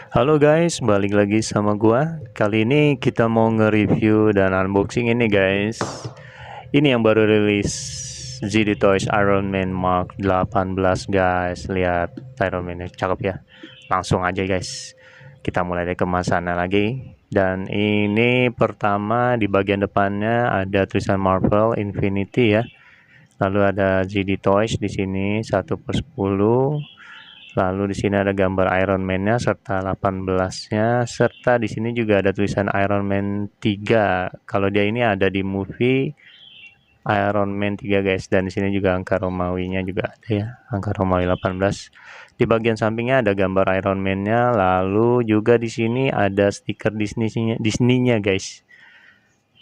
Halo guys, balik lagi sama gua. Kali ini kita mau nge-review dan unboxing ini guys. Ini yang baru rilis ZD Toys Iron Man Mark 18 guys. Lihat Iron Man-nya cakep ya. Langsung aja guys. Kita mulai dari kemasannya lagi. Dan ini pertama di bagian depannya ada tulisan Marvel Infinity ya. Lalu ada ZD Toys di sini 1/10. Lalu di sini ada gambar Iron Man-nya serta 18-nya, serta di sini juga ada tulisan Iron Man 3. Kalau dia ini ada di movie Iron Man 3 guys, dan di sini juga angka Romawinya juga ada ya, angka Romawi 18. Di bagian sampingnya ada gambar Iron Man-nya, lalu juga di sini ada stiker Disney-nya guys.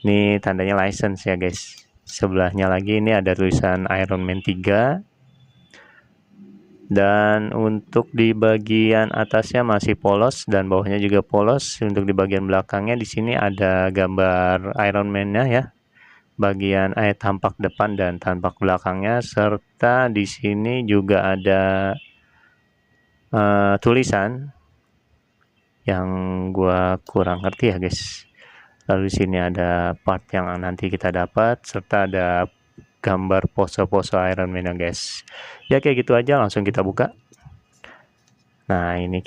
Ini tandanya license ya guys. Sebelahnya lagi ini ada tulisan Iron Man 3. Dan untuk di bagian atasnya masih polos dan bawahnya juga polos. Untuk di bagian belakangnya di sini ada gambar Iron Man-nya ya. Bagian tampak depan dan tampak belakangnya, serta di sini juga ada tulisan yang gua kurang ngerti ya guys. Lalu di sini ada part yang nanti kita dapat, serta ada gambar pose-pose Iron Man ya guys. Ya kayak gitu aja, langsung kita buka. Nah ini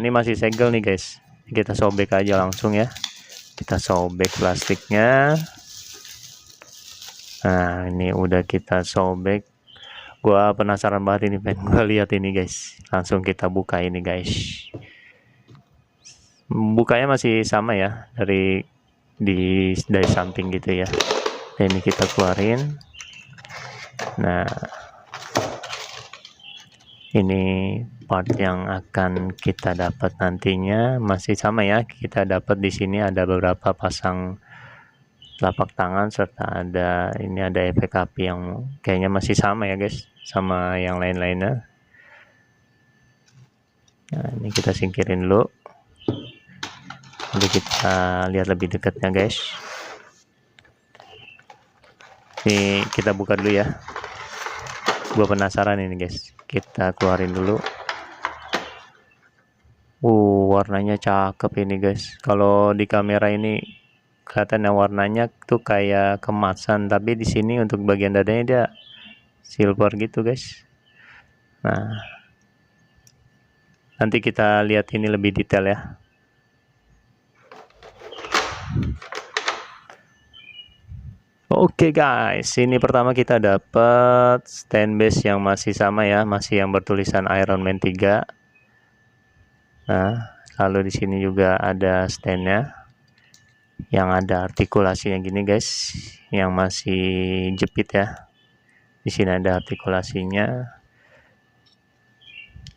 masih segel nih guys, kita sobek aja langsung ya. Kita sobek plastiknya. Nah ini udah kita sobek. Gua penasaran banget ini, pengen gua lihat ini guys. Langsung kita buka ini guys. Bukanya masih sama ya, dari samping gitu ya. Ini kita keluarin. Nah ini part yang akan kita dapat nantinya masih sama ya. Kita dapat di sini ada beberapa pasang telapak tangan, serta ada efek api yang kayaknya masih sama ya guys, sama yang lain-lainnya. Nah ini kita singkirin dulu, nanti kita lihat lebih dekatnya guys. Ini kita buka dulu ya, gua penasaran ini guys. Kita keluarin dulu. Warnanya cakep ini guys. Kalau di kamera ini kelihatannya warnanya tuh kayak kemasan, tapi di sini untuk bagian dadanya dia silver gitu guys. Nah nanti kita lihat ini lebih detail ya. Oke guys, ini pertama kita dapat stand base yang masih sama ya, masih yang bertulisan Iron Man 3. Nah, lalu di sini juga ada standnya yang ada artikulasinya gini guys, yang masih jepit ya. Di sini ada artikulasinya.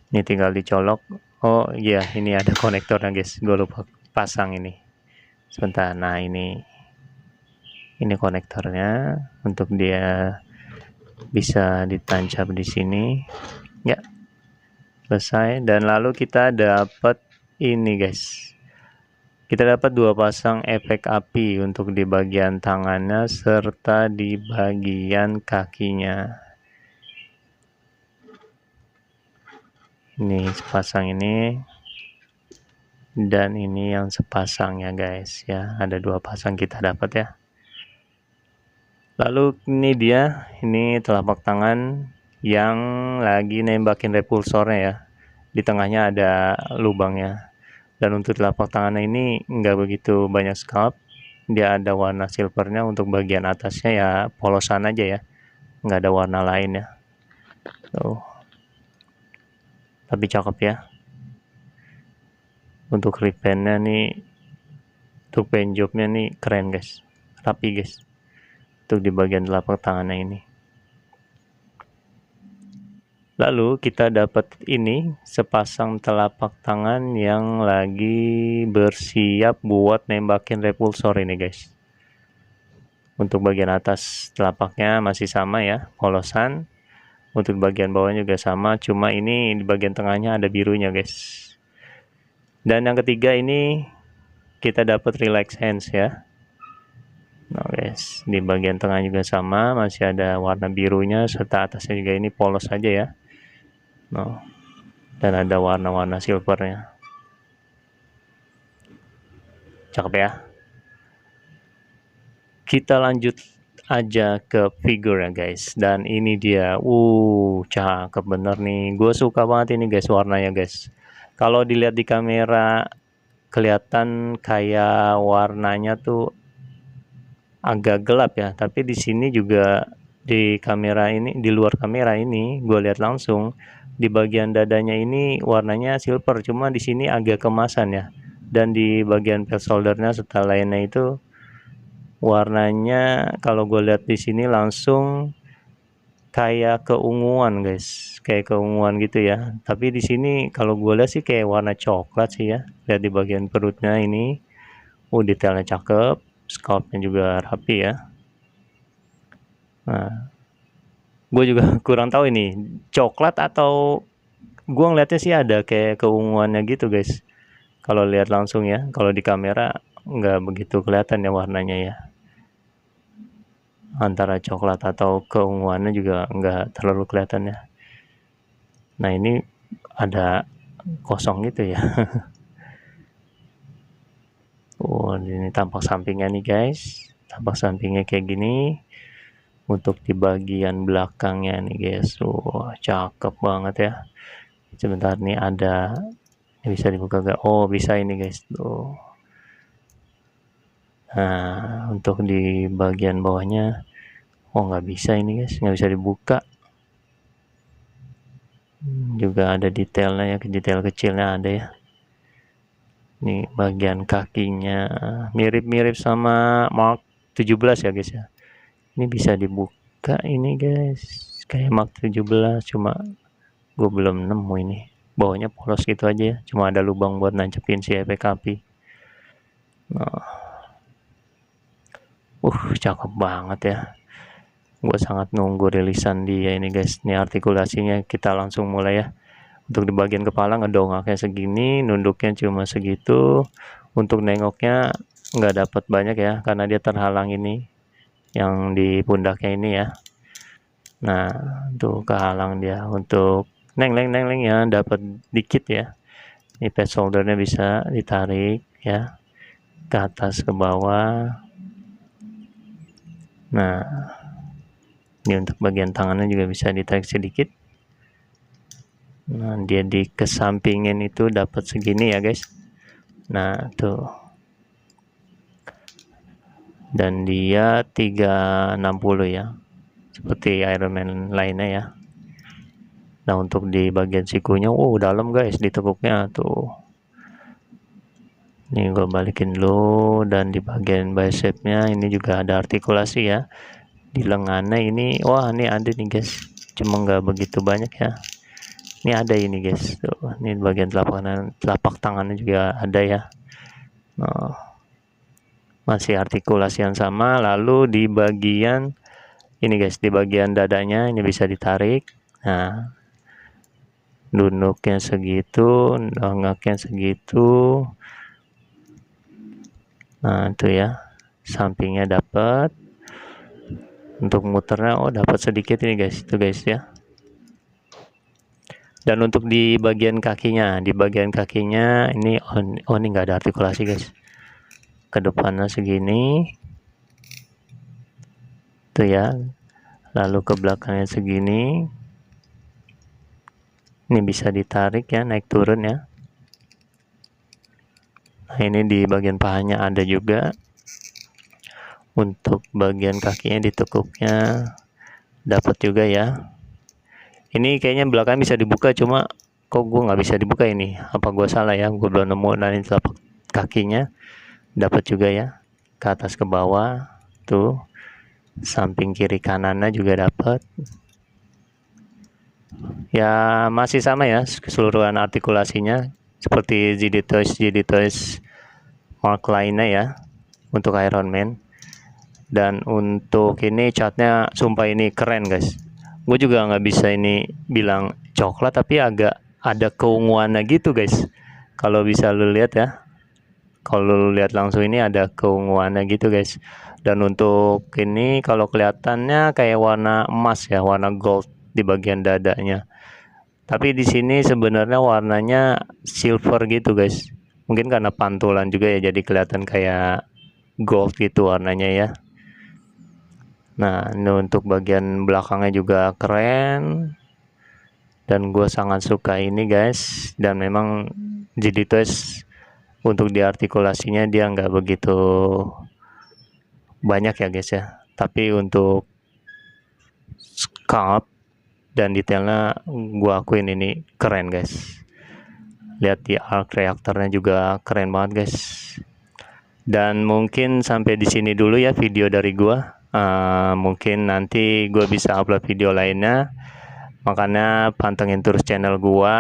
Ini tinggal dicolok. Oh iya, ini ada konektornya guys, gue lupa pasang ini. Sebentar. Nah ini konektornya untuk dia bisa ditancap di sini ya. Selesai. Dan lalu kita dapat ini guys, kita dapat 2 pasang efek api untuk di bagian tangannya serta di bagian kakinya. Ini sepasang ini, dan ini yang sepasang ya guys ya. Ada 2 pasang kita dapat ya. Lalu ini telapak tangan yang lagi nembakin repulsornya ya. Di tengahnya ada lubangnya. Dan untuk telapak tangannya ini nggak begitu banyak sculpt. Dia ada warna silvernya. Untuk bagian atasnya ya polosan aja ya, nggak ada warna lain ya. Tapi cakep ya. Untuk ribbonnya nih, untuk paint jobnya nih keren guys, rapi guys. Untuk di bagian telapak tangannya ini. Lalu kita dapat ini sepasang telapak tangan yang lagi bersiap buat nembakin repulsor ini guys. Untuk bagian atas telapaknya masih sama ya, polosan. Untuk bagian bawahnya juga sama, cuma ini di bagian tengahnya ada birunya guys. Dan yang ketiga ini kita dapat relax hands ya. Nah guys, di bagian tengah juga sama, masih ada warna birunya, serta atasnya juga ini polos aja ya. Nah, dan ada warna-warna silvernya. Cakep ya. Kita lanjut aja ke figur ya guys, dan ini dia, cakep bener nih, gue suka banget ini guys warnanya guys. Kalau dilihat di kamera kelihatan kayak warnanya tuh agak gelap ya, tapi di sini juga di kamera ini, di luar kamera ini gue lihat langsung di bagian dadanya ini warnanya silver, cuma di sini agak kemasan ya, dan di bagian pet shouldernya serta lainnya itu warnanya kalau gue lihat di sini langsung kayak keunguan guys, kayak keunguan gitu ya. Tapi di sini kalau gue lihat sih kayak warna coklat sih ya. Lihat di bagian perutnya ini, detailnya cakep, scalpnya juga rapi ya. Nah, gue juga kurang tahu ini coklat atau gue ngeliatnya sih ada kayak keunguannya gitu guys. Kalau lihat langsung ya, kalau di kamera nggak begitu kelihatan ya warnanya ya. Antara coklat atau keunguannya juga nggak terlalu kelihatan ya. Nah ini ada kosong gitu ya. Ini tampak sampingnya nih guys, tampak sampingnya kayak gini. Untuk di bagian belakangnya nih guys, cakep banget ya. Sebentar nih ada, bisa dibuka gak? Oh bisa ini guys tuh. Nah untuk di bagian bawahnya, nggak bisa ini guys, nggak bisa dibuka. Juga ada detailnya ya, detail kecilnya ada ya. Ini bagian kakinya mirip-mirip sama Mark 17 ya guys ya. Ini bisa dibuka ini guys, kayak Mark 17, cuma gue belum nemu ini. Bawahnya polos gitu aja ya, cuma ada lubang buat nancepin si efek api. Nah, cakep banget ya. Gue sangat nunggu rilisan dia ini guys. Ini artikulasinya kita langsung mulai ya. Untuk di bagian kepala ngedongaknya segini, nunduknya cuma segitu. Untuk nengoknya nggak dapat banyak ya, karena dia terhalang ini yang di pundaknya ini ya. Nah tuh kehalang dia. Untuk neng ya dapat dikit ya. Ini pet shouldernya bisa ditarik ya, ke atas ke bawah. Nah ini untuk bagian tangannya juga bisa ditarik sedikit. Nah dia di kesampingin itu dapat segini ya guys. Nah tuh, dan dia 360 ya, seperti Iron Man lainnya ya. Nah untuk di bagian sikunya, dalam guys, ditekuknya tuh. Ini gue balikin dulu. Dan di bagian bicepnya ini juga ada artikulasi ya. Di lengannya ini, ini ada nih guys, cuma nggak begitu banyak ya. Ini ada ini guys tuh. Ini bagian telapak tangannya juga ada ya. Masih artikulasi yang sama. Lalu di bagian ini guys, di bagian dadanya ini bisa ditarik. Nah nunduknya segitu, dongaknya segitu. Nah itu ya, sampingnya dapat. Untuk muternya dapat sedikit ini guys, itu guys ya. Dan untuk di bagian kakinya, ini ini nggak ada artikulasi guys. Ke depannya segini, tuh ya. Lalu ke belakangnya segini. Ini bisa ditarik ya, naik turun ya. Nah ini di bagian pahanya ada juga. Untuk bagian kakinya ditekuknya dapat juga ya. Ini kayaknya belakang bisa dibuka, cuma kok gue nggak bisa dibuka ini. Apa gue salah ya? Gue belum nemu. Nah ini telapak kakinya dapat juga ya, ke atas ke bawah tuh. Samping kiri kanannya juga dapat. Ya masih sama ya keseluruhan artikulasinya seperti GD Toys Mark lainnya ya untuk Iron Man. Dan untuk ini catnya sumpah ini keren guys. Gue juga nggak bisa ini bilang coklat, tapi agak ada keunguannya gitu guys. Kalau bisa lu lihat ya, kalau lu lihat langsung ini ada keunguannya gitu guys. Dan untuk ini kalau kelihatannya kayak warna emas ya, warna gold di bagian dadanya. Tapi di sini sebenarnya warnanya silver gitu guys, Mungkin karena pantulan juga ya, jadi kelihatan kayak gold gitu warnanya ya. Nah, ini untuk bagian belakangnya juga keren, dan gue sangat suka ini guys. Dan memang GD Toys untuk diartikulasinya dia nggak begitu banyak ya guys ya, tapi untuk sculpt dan detailnya gue akuin ini keren guys. Lihat di arc reaktornya juga keren banget guys. Dan mungkin sampai di sini dulu ya video dari gue. Mungkin nanti gue bisa upload video lainnya, makanya pantengin terus channel gue.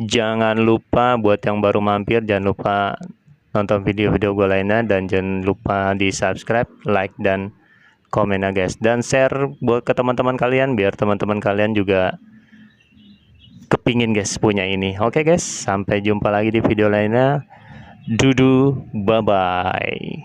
Jangan lupa buat yang baru mampir, jangan lupa nonton video-video gue lainnya, dan jangan lupa di subscribe, like, dan komen ya guys, dan share buat ke teman-teman kalian biar teman-teman kalian juga kepingin guys punya ini. Oke guys, sampai jumpa lagi di video lainnya. Dudu, bye bye.